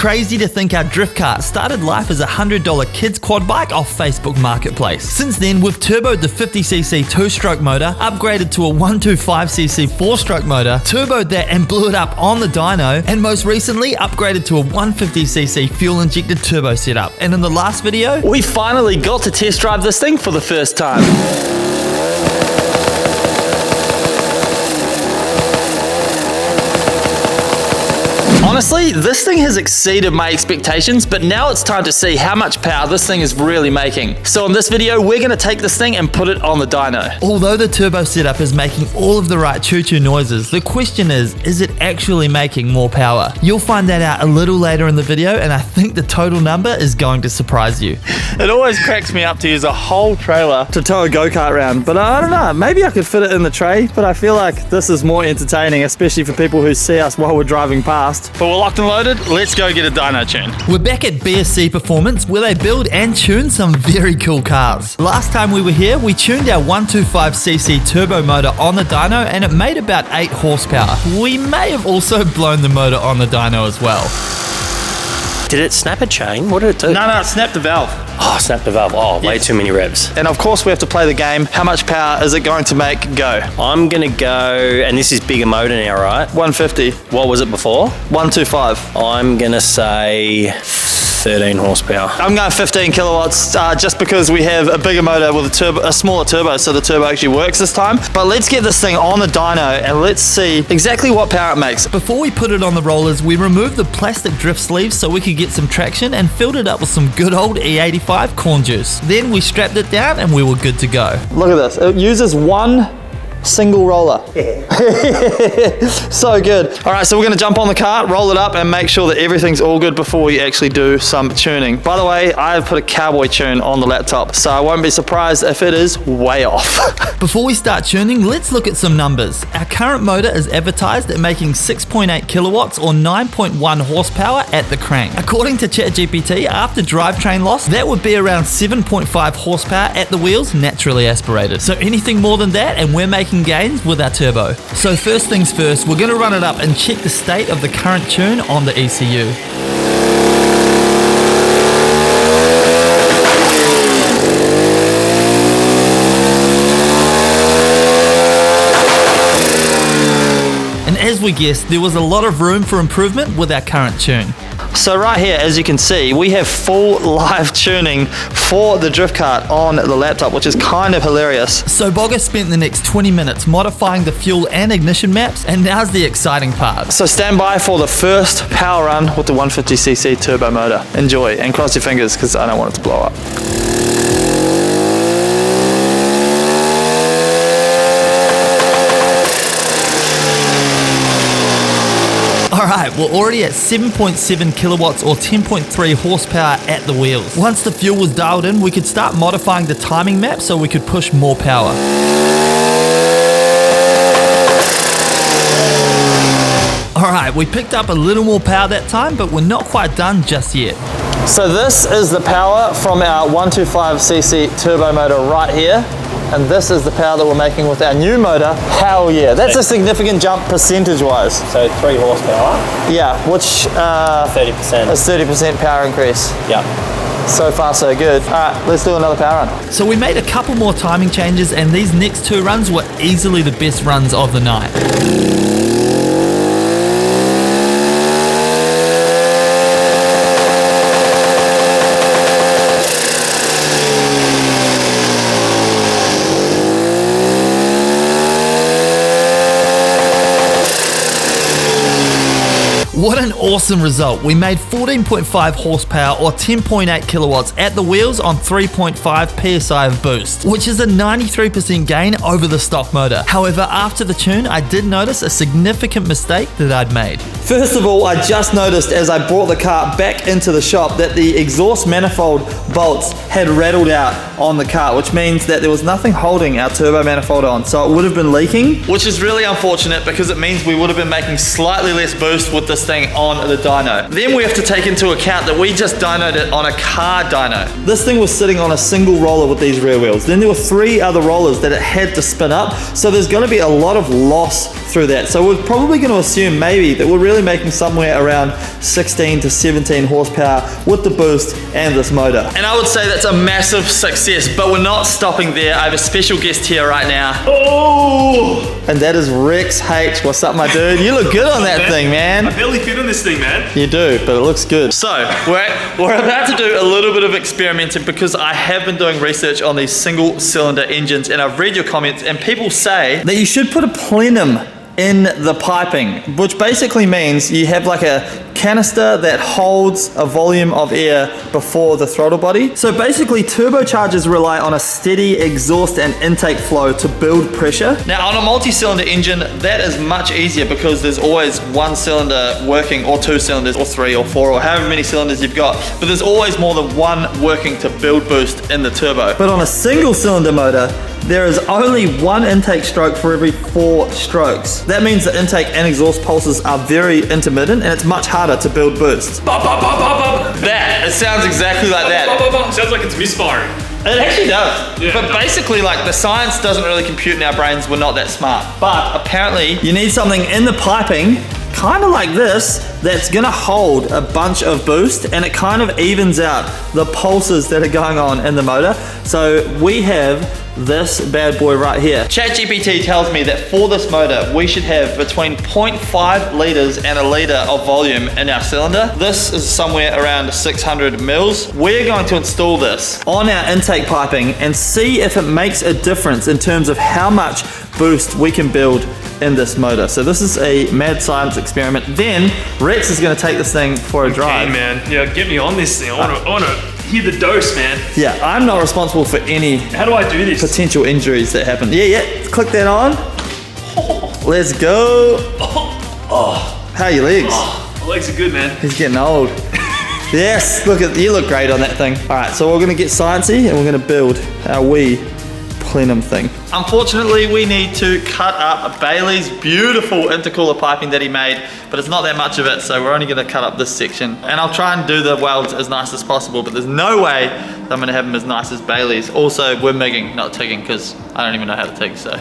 Crazy to think our drift kart started life as a $100 kids quad bike off Facebook Marketplace. Since then, we've turboed the 50cc 2-stroke motor, upgraded to a 125cc 4-stroke motor, turboed that and blew it up on the dyno, and most recently upgraded to a 150cc fuel-injected turbo setup. And in the last video, we finally got to test drive this thing for the first time. Honestly, this thing has exceeded my expectations, but now it's time to see how much power this thing is really making. So in this video, we're going to take this thing and put it on the dyno. Although the turbo setup is making all of the right choo-choo noises, the question is it actually making more power? You'll find that out a little later in the video, and I think the total number is going to surprise you. It always cracks me up to use a whole trailer to tow a go-kart around, but I don't know, maybe I could fit it in the tray, but I feel like this is more entertaining, especially for people who see us while we're driving past. But we're locked and loaded, let's go get a dyno tune. We're back at BSC Performance, where they build and tune some very cool cars. Last time we were here, we tuned our 125cc turbo motor on the dyno and it made about 8 horsepower. We may have also blown the motor on the dyno as well. Did it snap a chain? What did it do? No, it snapped the valve. Oh, snapped the valve. Oh, way too many revs. And of course we have to play the game. How much power is it going to make go? I'm gonna go, and this is bigger motor now, right? 150. What was it before? 125. I'm gonna say 13 horsepower. I'm going 15 kilowatts just because we have a bigger motor with a smaller turbo, so the turbo actually works this time. But let's get this thing on the dyno and let's see exactly what power it makes. Before we put it on the rollers, we removed the plastic drift sleeves so we could get some traction and filled it up with some good old E85 corn juice. Then we strapped it down and we were good to go. Look at this, it uses one single roller. So good. All right, so we're gonna jump on the cart, roll it up and make sure that everything's all good before we actually do some tuning. By the way, I have put a cowboy tune on the laptop, so I won't be surprised if it is way off. Before we start tuning, let's look at some numbers. Our current motor is advertised at making 6.8 kilowatts or 9.1 horsepower at the crank. According to ChatGPT, after drivetrain loss, that would be around 7.5 horsepower at the wheels, naturally aspirated. So anything more than that, and we're making gains with our turbo. So first things first, we're going to run it up and check the state of the current tune on the ECU. And as we guessed, there was a lot of room for improvement with our current tune. So right here, as you can see, we have full live tuning for the drift kart on the laptop, which is kind of hilarious. So Bogger spent the next 20 minutes modifying the fuel and ignition maps, and now's the exciting part. So stand by for the first power run with the 150cc turbo motor. Enjoy, and cross your fingers, because I don't want it to blow up. Alright, we're already at 7.7 kilowatts or 10.3 horsepower at the wheels. Once the fuel was dialed in, we could start modifying the timing map so we could push more power. Alright, we picked up a little more power that time, but we're not quite done just yet. So this is the power from our 125cc turbo motor right here. And this is the power that we're making with our new motor. Hell yeah, that's a significant jump percentage-wise. So 3 horsepower? Yeah, which 30%. is 30% power increase. Yeah. So far so good. All right, let's do another power run. So we made a couple more timing changes and these next 2 runs were easily the best runs of the night. What an awesome result. We made 14.5 horsepower or 10.8 kilowatts at the wheels on 3.5 psi of boost, which is a 93% gain over the stock motor. However, after the tune, I did notice a significant mistake that I'd made. First of all, I just noticed as I brought the car back into the shop that the exhaust manifold bolts had rattled out on the Kart, which means that there was nothing holding our turbo manifold on, so it would have been leaking, which is really unfortunate because it means we would have been making slightly less boost with this thing on the dyno. Then we have to take into account that we just dynoed it on a car dyno. This thing was sitting on a single roller with these rear wheels. Then there were 3 other rollers that it had to spin up, so there's going to be a lot of loss through that. So we're probably going to assume maybe that we're really making somewhere around 16 to 17 horsepower with the boost and this motor. And I would say that's a massive success, but we're not stopping there. I have a special guest here right now. Oh! And that is Rex H. What's up, my dude? You look good on that thing, man. I barely fit on this thing, man. You do, but it looks good. So, we're about to do a little bit of experimenting because I have been doing research on these single cylinder engines, and I've read your comments, and people say that you should put a plenum in the piping, which basically means you have like a canister that holds a volume of air before the throttle body. So basically turbochargers rely on a steady exhaust and intake flow to build pressure. Now on a multi-cylinder engine, that is much easier because there's always one cylinder working, or 2 cylinders, or 3 or 4, or however many cylinders you've got, but there's always more than one working to build boost in the turbo. But on a single cylinder motor, there is only 1 intake stroke for every 4 strokes. That means the intake and exhaust pulses are very intermittent, and it's much harder to build boost. That, it sounds exactly like that. Sounds like it's misfiring. It actually does. Yeah, but basically, like, the science doesn't really compute in our brains. We're not that smart. But apparently, you need something in the piping, kind of like this, that's gonna hold a bunch of boost, and it kind of evens out the pulses that are going on in the motor. So we have this bad boy right here. ChatGPT tells me that for this motor, we should have between 0.5 liters and a liter of volume in our cylinder. This is somewhere around 600 mils. We're going to install this on our intake piping and see if it makes a difference in terms of how much boost we can build in this motor. So this is a mad science experiment. Then Rex is going to take this thing for a drive. Okay, man. Yeah, get me on this thing. I want to hear the dose, man. Yeah, I'm not responsible for any How do I do this? potential injuries that happen. Yeah, click that on. Let's go. How are your legs? My legs are good, man. He's getting old. Yes, you look great on that thing. All right, so we're gonna get sciencey and we're gonna build our wee plenum thing. Unfortunately, we need to cut up Bailey's beautiful intercooler piping that he made, but it's not that much of it, so we're only gonna cut up this section. And I'll try and do the welds as nice as possible, but there's no way that I'm gonna have them as nice as Bailey's. Also, we're MIGging, not TIGging, because I don't even know how to TIG, so.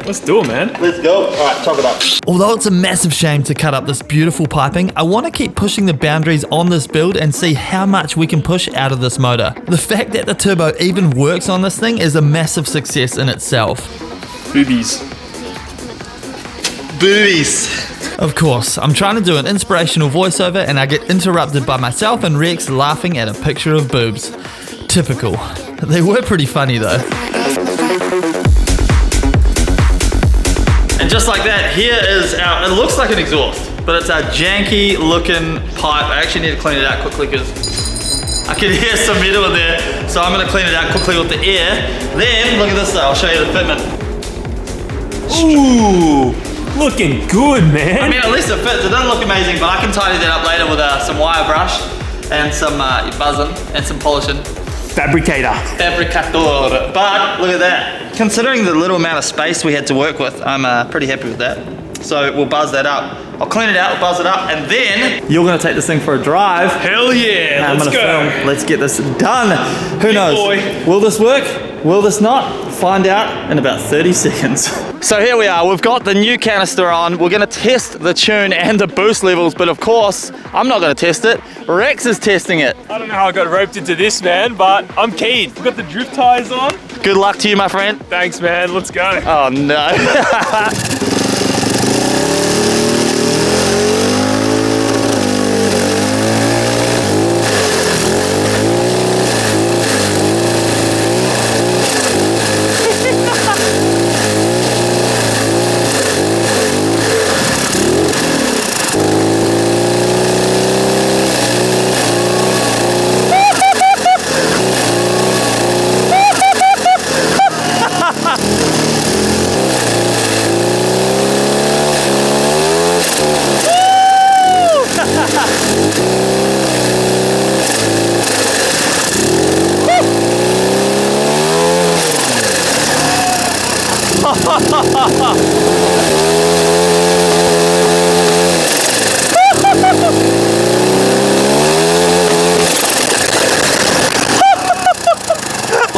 Let's do it, man. Let's go. All right, chop it up. Although it's a massive shame to cut up this beautiful piping, I want to keep pushing the boundaries on this build and see how much we can push out of this motor. The fact that the turbo even works on this thing is a massive success in itself. Boobies. Boobies. Of course, I'm trying to do an inspirational voiceover and I get interrupted by myself and Rex laughing at a picture of boobs. Typical. They were pretty funny though. And just like that, here is our, it looks like an exhaust, but it's our janky looking pipe. I actually need to clean it out quickly because I can hear some metal in there. So I'm gonna clean it out quickly with the air. Then, look at this though, I'll show you the fitment. Ooh, looking good, man. I mean, at least it fits. It doesn't look amazing, but I can tidy that up later with some wire brush and some buzzing and some polishing. Fabricator. Fabricator. But look at that. Considering the little amount of space we had to work with, I'm pretty happy with that. So we'll buzz that up. I'll clean it out, buzz it up, and then you're gonna take this thing for a drive. Hell yeah, let's go. Film. Let's get this done. Who knows? Boy. Will this work? Will this not? Find out in about 30 seconds. So here we are, we've got the new canister on. We're gonna test the tune and the boost levels, but of course, I'm not gonna test it. Rex is testing it. I don't know how I got roped into this, man, but I'm keen. We've got the drift tires on. Good luck to you, my friend. Thanks, man. Let's go. Oh no.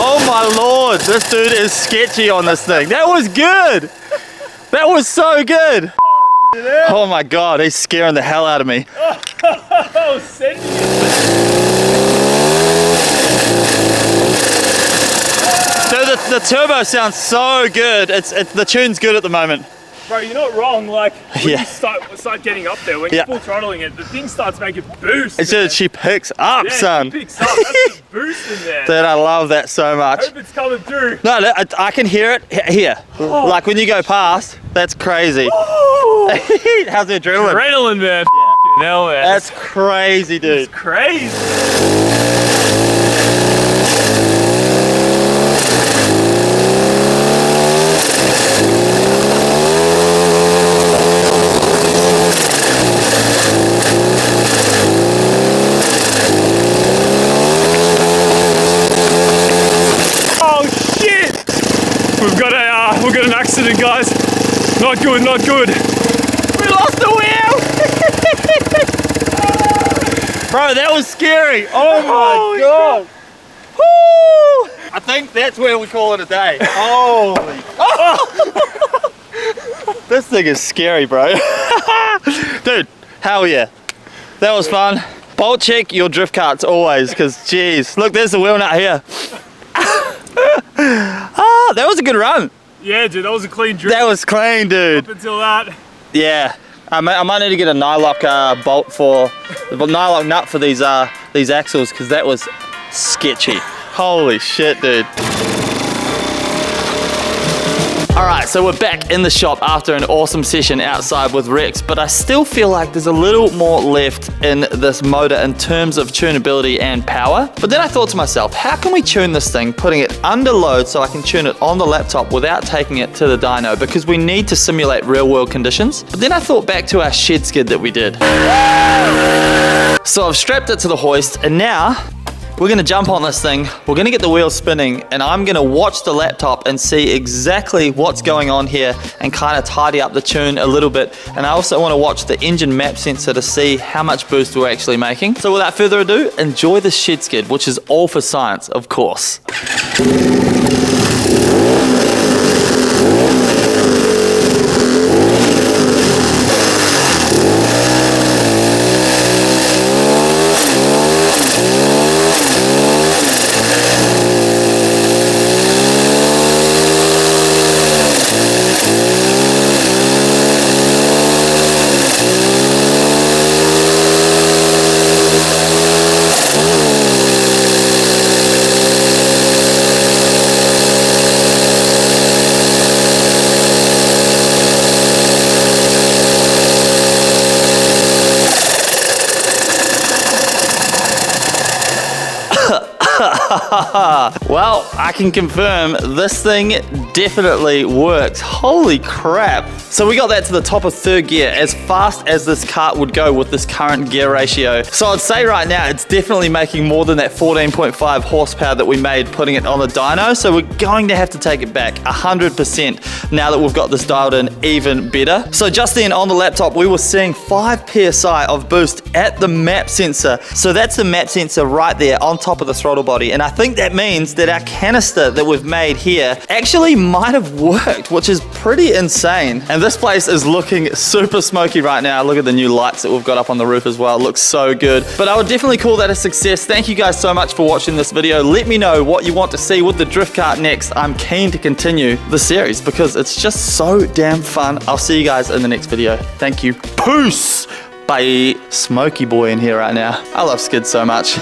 Oh my lord, this dude is sketchy on this thing. That was good. That was so good. Oh my god, he's scaring the hell out of me. Oh, send me. Dude, the turbo sounds so good. The tune's good at the moment. Bro, you're not wrong. Like, when Yeah. you start getting up there, when Yeah. you're full throttling it, the thing starts making boosts. It's man. just, she picks up, Yeah, son. it picks up. That's a boost in there. Dude, I love that so much. Hope it's coming through. No, I can hear it here. Like when you go past, that's crazy. Ooh. How's the adrenaline? Adrenaline, man. Fucking hell, man. That's crazy, dude. It's crazy. Oh shit! We've got an accident, guys. Not good, not good. We lost the wheel! Bro, that was scary. Oh my Holy god. Woo! I think that's where we call it a day. Holy. This thing is scary, bro. Dude, hell yeah. That was fun. Bolt check your drift carts always, because geez. Look, there's the wheel nut here. Ah, that was a good run. Yeah, dude, that was a clean drift. That was clean, dude. Up until that. Yeah. I might need to get a nylock bolt for, nylock nut for these axles, because that was sketchy. Holy shit, dude. Alright, so we're back in the shop after an awesome session outside with Rex, but I still feel like there's a little more left in this motor in terms of tunability and power. But then I thought to myself, how can we tune this thing, putting it under load so I can tune it on the laptop without taking it to the dyno, because we need to simulate real world conditions. But then I thought back to our shed skid that we did. So I've strapped it to the hoist, and now we're gonna jump on this thing, we're gonna get the wheels spinning, and I'm gonna watch the laptop and see exactly what's going on here and kind of tidy up the tune a little bit. And I also wanna watch the engine map sensor to see how much boost we're actually making. So without further ado, enjoy the shed skid, which is all for science, of course. Well, I can confirm this thing definitely works. Holy crap. So we got that to the top of third gear as fast as this kart would go with this current gear ratio. So I'd say right now it's definitely making more than that 14.5 horsepower that we made putting it on the dyno. So we're going to have to take it back 100% now that we've got this dialed in even better. So just then on the laptop, we were seeing 5 PSI of boost at the map sensor. So that's the map sensor right there on top of the throttle body. And I think that means that our canister that we've made here actually might have worked, which is pretty insane. And this place is looking super smoky right now. Look at the new lights that we've got up on the roof as well. It looks so good. But I would definitely call that a success. Thank you guys so much for watching this video. Let me know what you want to see with the drift kart next. I'm keen to continue the series because it's just so damn fun. I'll see you guys in the next video. Thank you. Peace. Bye. Smoky boy in here right now. I love skids so much.